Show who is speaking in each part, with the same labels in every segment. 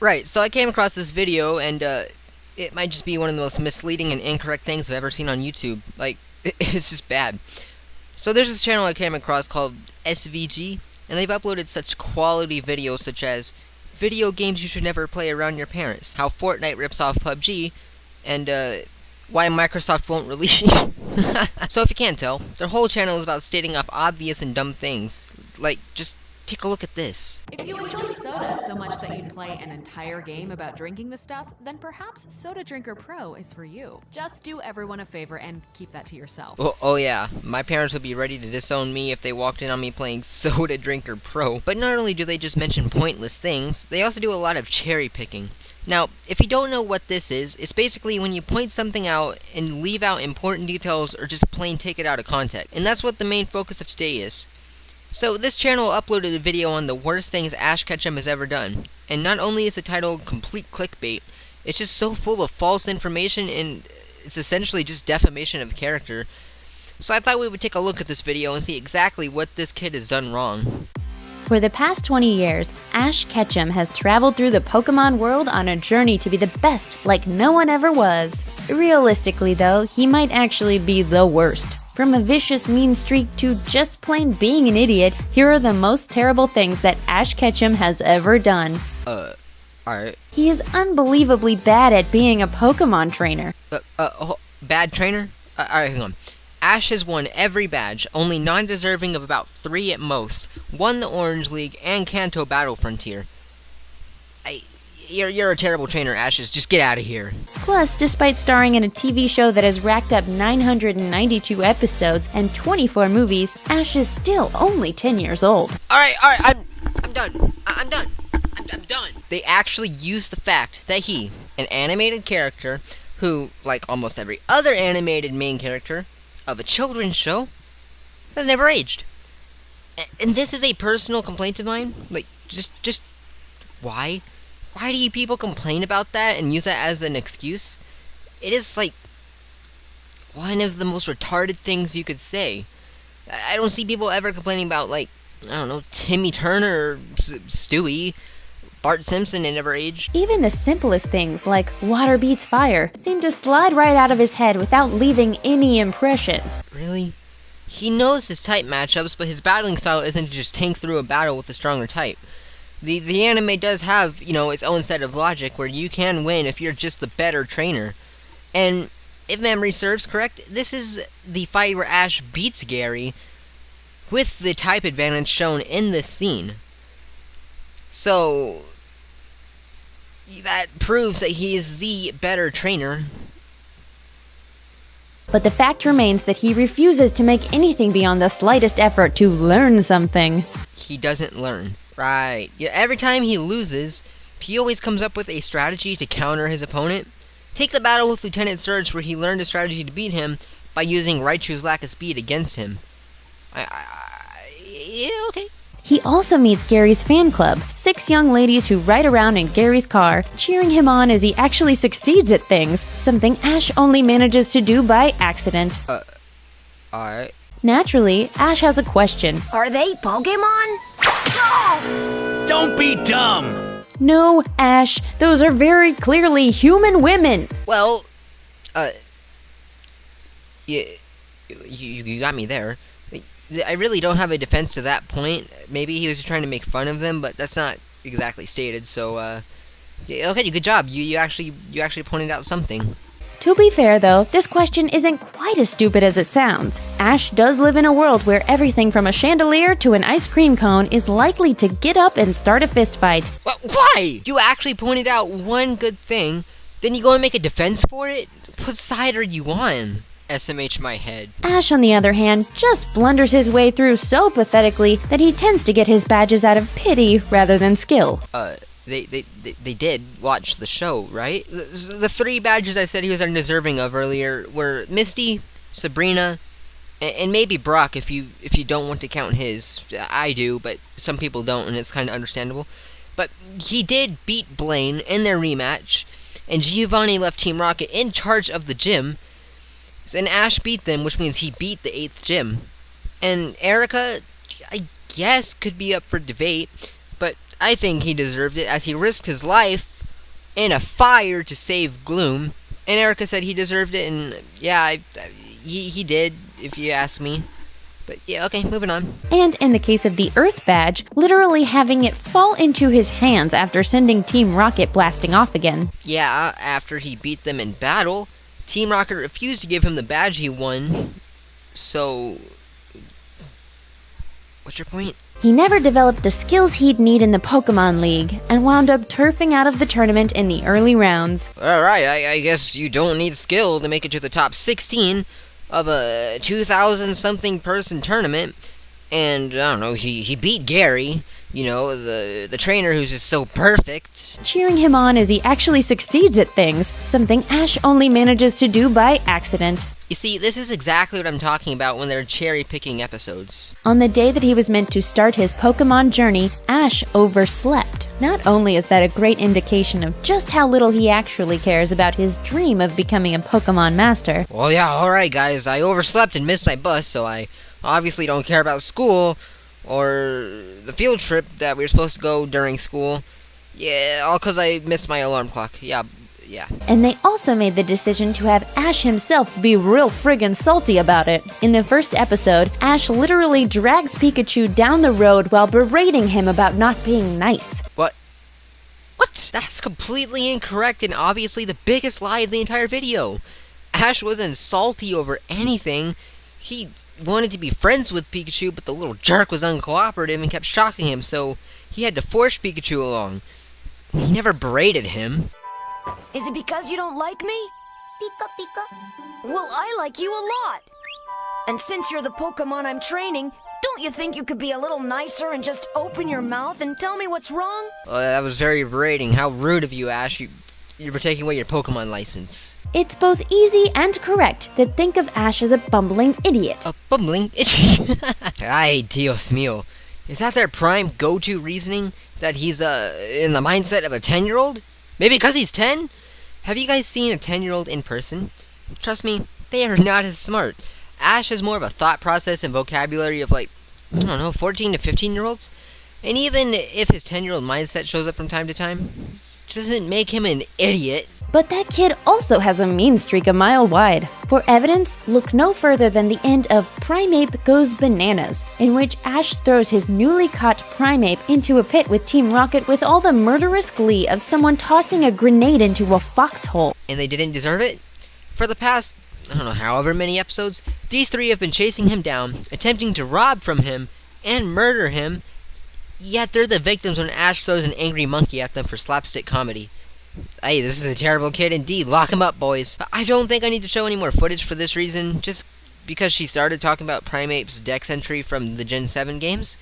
Speaker 1: Right, so I came across this video, and it might just be one of the most misleading and incorrect things I've ever seen on YouTube. Like, it's just bad. So there's this channel I came across called SVG, and they've uploaded such quality videos such as video games you should never play around your parents, how Fortnite rips off PUBG, and why Microsoft won't release. So if you can't tell, their whole channel is about stating off obvious and dumb things. Like, just take a look at this.
Speaker 2: If you enjoy soda so much that you'd play an entire game about drinking the stuff, then perhaps Soda Drinker Pro is for you. Just do everyone a favor and keep that to yourself.
Speaker 1: Oh yeah, my parents would be ready to disown me if they walked in on me playing Soda Drinker Pro. But not only do they just mention pointless things, they also do a lot of cherry picking. Now, if you don't know what this is, it's basically when you point something out and leave out important details or just plain take it out of context. And that's what the main focus of today is. So this channel uploaded a video on the worst things Ash Ketchum has ever done. And not only is the title complete clickbait, it's just so full of false information and it's essentially just defamation of character. So I thought we would take a look at this video and see exactly what this kid has done wrong.
Speaker 3: For the past 20 years, Ash Ketchum has traveled through the Pokemon world on a journey to be the best like no one ever was. Realistically though, he might actually be the worst. From a vicious mean streak to just plain being an idiot, here are the most terrible things that Ash Ketchum has ever done.
Speaker 1: Alright.
Speaker 3: He is unbelievably bad at being a Pokemon trainer.
Speaker 1: Bad trainer? Alright, hang on. Ash has won every badge, only non-deserving of about 3 at most. Won the Orange League and Kanto Battle Frontier. You're a terrible trainer, Ashes. Just get out of here.
Speaker 3: Plus, despite starring in a TV show that has racked up 992 episodes and 24 movies, Ash is still only 10 years old.
Speaker 1: Alright, I'm done. I'm done. I'm done. They actually used the fact that he, an animated character, who, like almost every other animated main character of a children's show, has never aged. And this is a personal complaint of mine. Like, just why? Why do you people complain about that and use that as an excuse? It is, like, one of the most retarded things you could say. I don't see people ever complaining about, like, I don't know, Timmy Turner or Stewie, Bart Simpson, and never aged.
Speaker 3: Even the simplest things, like water beats fire, seem to slide right out of his head without leaving any impression.
Speaker 1: Really? He knows his type matchups, but his battling style isn't to just tank through a battle with a stronger type. The anime does have, its own set of logic where you can win if you're just the better trainer. And if memory serves correct, this is the fight where Ash beats Gary with the type advantage shown in this scene. So that proves that he is the better trainer.
Speaker 3: But the fact remains that he refuses to make anything beyond the slightest effort to learn something.
Speaker 1: He doesn't learn. Right. Yeah, every time he loses, he always comes up with a strategy to counter his opponent. Take the battle with Lieutenant Surge where he learned a strategy to beat him by using Raichu's lack of speed against him. Yeah, okay.
Speaker 3: He also meets Gary's fan club, 6 young ladies who ride around in Gary's car, cheering him on as he actually succeeds at things, something Ash only manages to do by accident.
Speaker 1: Alright.
Speaker 3: Naturally, Ash has a question.
Speaker 4: Are they Pokemon? No!
Speaker 5: Don't be dumb!
Speaker 3: No, Ash, those are very clearly human women.
Speaker 1: Well, you got me there. I really don't have a defense to that point. Maybe he was just trying to make fun of them, but that's not exactly stated, so, yeah, okay, good job. You actually pointed out something.
Speaker 3: To be fair though, this question isn't quite as stupid as it sounds. Ash does live in a world where everything from a chandelier to an ice cream cone is likely to get up and start a fistfight.
Speaker 1: Why? You actually pointed out one good thing, then you go and make a defense for it? What side are you on? SMH my head.
Speaker 3: Ash, on the other hand, just blunders his way through so pathetically that he tends to get his badges out of pity rather than skill.
Speaker 1: They did watch the show, right? The 3 badges I said he was undeserving of earlier were Misty, Sabrina, and maybe Brock if you don't want to count his. I do, but some people don't, and it's kind of understandable. But he did beat Blaine in their rematch, and Giovanni left Team Rocket in charge of the gym, and Ash beat them, which means he beat the 8th gym. And Erica, I guess, could be up for debate, but I think he deserved it, as he risked his life in a fire to save Gloom. And Erica said he deserved it, and yeah, he did, if you ask me. But yeah, okay, moving on.
Speaker 3: And in the case of the Earth badge, literally having it fall into his hands after sending Team Rocket blasting off again.
Speaker 1: Yeah, after he beat them in battle, Team Rocket refused to give him the badge he won. So, what's your point?
Speaker 3: He never developed the skills he'd need in the Pokemon League, and wound up turfing out of the tournament in the early rounds.
Speaker 1: Alright, I guess you don't need skill to make it to the top 16 of a 2,000-something person tournament. And, I don't know, he beat Gary, you know, the trainer who's just so perfect.
Speaker 3: Cheering him on as he actually succeeds at things, something Ash only manages to do by accident.
Speaker 1: You see, this is exactly what I'm talking about when they're cherry-picking episodes.
Speaker 3: On the day that he was meant to start his Pokemon journey, Ash overslept. Not only is that a great indication of just how little he actually cares about his dream of becoming a Pokemon master.
Speaker 1: Well, yeah, alright guys, I overslept and missed my bus, so I obviously don't care about school or the field trip that we were supposed to go during school. Yeah, all because I missed my alarm clock. Yeah.
Speaker 3: And they also made the decision to have Ash himself be real friggin' salty about it. In the first episode, Ash literally drags Pikachu down the road while berating him about not being nice.
Speaker 1: What? That's completely incorrect and obviously the biggest lie of the entire video. Ash wasn't salty over anything. He wanted to be friends with Pikachu, but the little jerk was uncooperative and kept shocking him, so he had to force Pikachu along. He never berated him.
Speaker 4: Is it because you don't like me? Pika Pika. Well, I like you a lot. And since you're the Pokemon I'm training, don't you think you could be a little nicer and just open your mouth and tell me what's wrong?
Speaker 1: That was very berating. How rude of you, Ash. You were taking away your Pokemon license.
Speaker 3: It's both easy and correct to think of Ash as a bumbling idiot.
Speaker 1: A bumbling idiot? Ay, Dios mío. Is that their prime go-to reasoning? That he's in the mindset of a 10-year-old? Maybe because he's 10? Have you guys seen a 10-year-old in person? Trust me, they are not as smart. Ash has more of a thought process and vocabulary of, like, I don't know, 14 to 15-year-olds. And even if his 10-year-old mindset shows up from time to time, it doesn't make him an idiot.
Speaker 3: But that kid also has a mean streak a mile wide. For evidence, look no further than the end of Primeape Goes Bananas, in which Ash throws his newly caught Primeape into a pit with Team Rocket with all the murderous glee of someone tossing a grenade into a foxhole.
Speaker 1: And they didn't deserve it? For the past, I don't know, however many episodes, these three have been chasing him down, attempting to rob from him and murder him, yet they're the victims when Ash throws an angry monkey at them for slapstick comedy. Hey, this is a terrible kid indeed. Lock him up, boys. I don't think I need to show any more footage for this reason, just because she started talking about Primeape's dex entry from the Gen 7 games.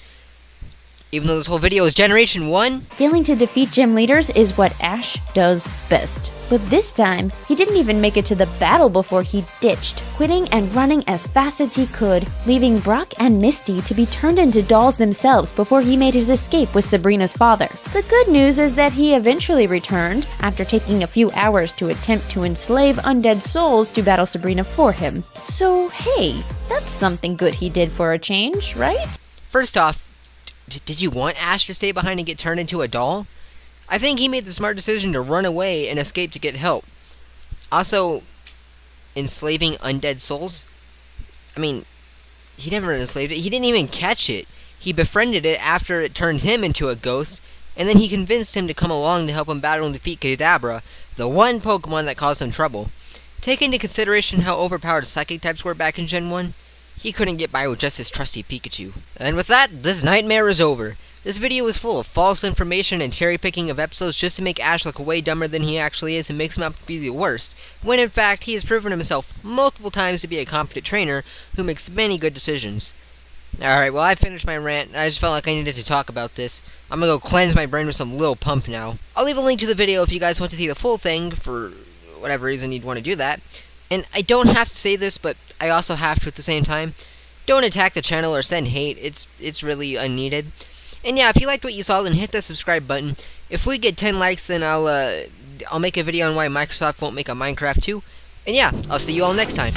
Speaker 1: Even though this whole video is Generation 1.
Speaker 3: Failing to defeat gym leaders is what Ash does best. But this time, he didn't even make it to the battle before he ditched, quitting and running as fast as he could, leaving Brock and Misty to be turned into dolls themselves before he made his escape with Sabrina's father. The good news is that he eventually returned, after taking a few hours to attempt to enslave undead souls to battle Sabrina for him. So hey, that's something good he did for a change, right?
Speaker 1: First off, did you want Ash to stay behind and get turned into a doll? I think he made the smart decision to run away and escape to get help. Also, enslaving undead souls? I mean, he never enslaved it. He didn't even catch it. He befriended it after it turned him into a ghost, and then he convinced him to come along to help him battle and defeat Kadabra, the one Pokemon that caused him trouble. Take into consideration how overpowered psychic types were back in Gen 1, he couldn't get by with just his trusty Pikachu. And with that, this nightmare is over. This video is full of false information and cherry-picking of episodes just to make Ash look way dumber than he actually is and makes him out to be the worst, when in fact he has proven himself multiple times to be a competent trainer who makes many good decisions. Alright, well I finished my rant, I just felt like I needed to talk about this. I'm gonna go cleanse my brain with some Lil Pump now. I'll leave a link to the video if you guys want to see the full thing, for whatever reason you'd want to do that. And I don't have to say this, but I also have to at the same time. Don't attack the channel or send hate, it's really unneeded. And yeah, if you liked what you saw, then hit that subscribe button. If we get 10 likes, then I'll make a video on why Microsoft won't make a Minecraft 2. And yeah, I'll see you all next time.